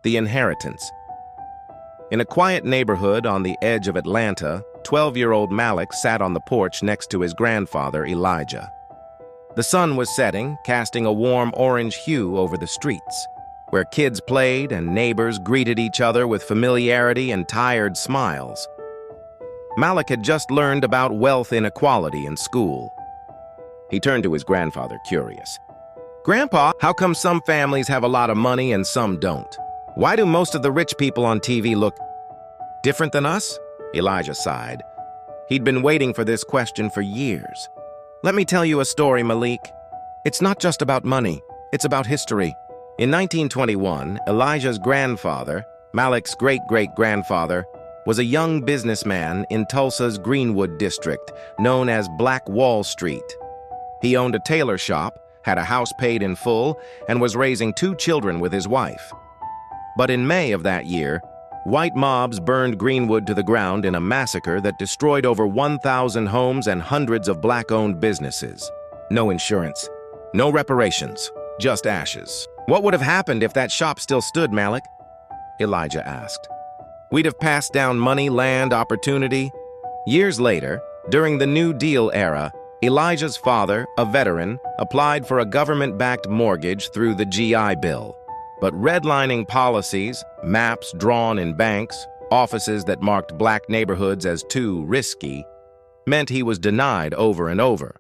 The Inheritance. In a quiet neighborhood on the edge of Atlanta, 12-year-old Malik sat on the porch next to his grandfather, Elijah. The sun was setting, casting a warm orange hue over the streets, where kids played and neighbors greeted each other with familiarity and tired smiles. Malik had just learned about wealth inequality in school. He turned to his grandfather, curious. "Grandpa, how come some families have a lot of money and some don't? Why do most of the rich people on TV look different than us?" Elijah sighed. He'd been waiting for this question for years. "Let me tell you a story, Malik. It's not just about money, it's about history." In 1921, Elijah's grandfather, Malik's great-great-grandfather, was a young businessman in Tulsa's Greenwood district, known as Black Wall Street. He owned a tailor shop, had a house paid in full, and was raising 2 children with his wife. But in May of that year, white mobs burned Greenwood to the ground in a massacre that destroyed over 1,000 homes and hundreds of black-owned businesses. No insurance, no reparations, just ashes. "What would have happened if that shop still stood, Malik?" Elijah asked. "We'd have passed down money, land, opportunity." Years later, during the New Deal era, Elijah's father, a veteran, applied for a government-backed mortgage through the GI Bill. But redlining policies, maps drawn in banks, offices that marked black neighborhoods as too risky, meant he was denied over and over.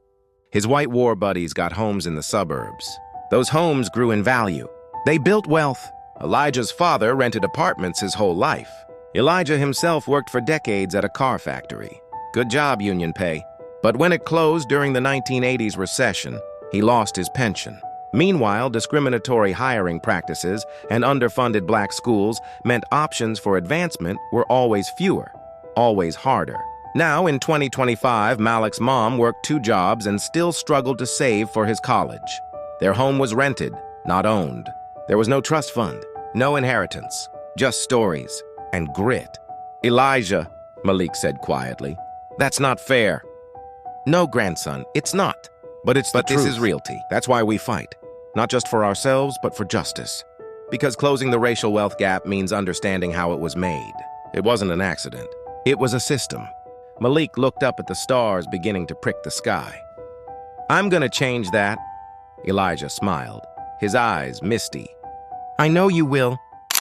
His white war buddies got homes in the suburbs. Those homes grew in value. They built wealth. Elijah's father rented apartments his whole life. Elijah himself worked for decades at a car factory. Good job, union pay. But when it closed during the 1980s recession, he lost his pension. Meanwhile, discriminatory hiring practices and underfunded black schools meant options for advancement were always fewer, always harder. Now, in 2025, Malik's mom worked 2 jobs and still struggled to save for his college. Their home was rented, not owned. There was no trust fund, no inheritance, just stories and grit. "Elijah," Malik said quietly, "that's not fair." "No, grandson, it's not. But it's the truth. This is realty. That's why we fight. Not just for ourselves, but for justice. Because closing the racial wealth gap means understanding how it was made. It wasn't an accident. It was a system." Malik looked up at the stars beginning to prick the sky. "I'm gonna change that." Elijah smiled, his eyes misty. "I know you will.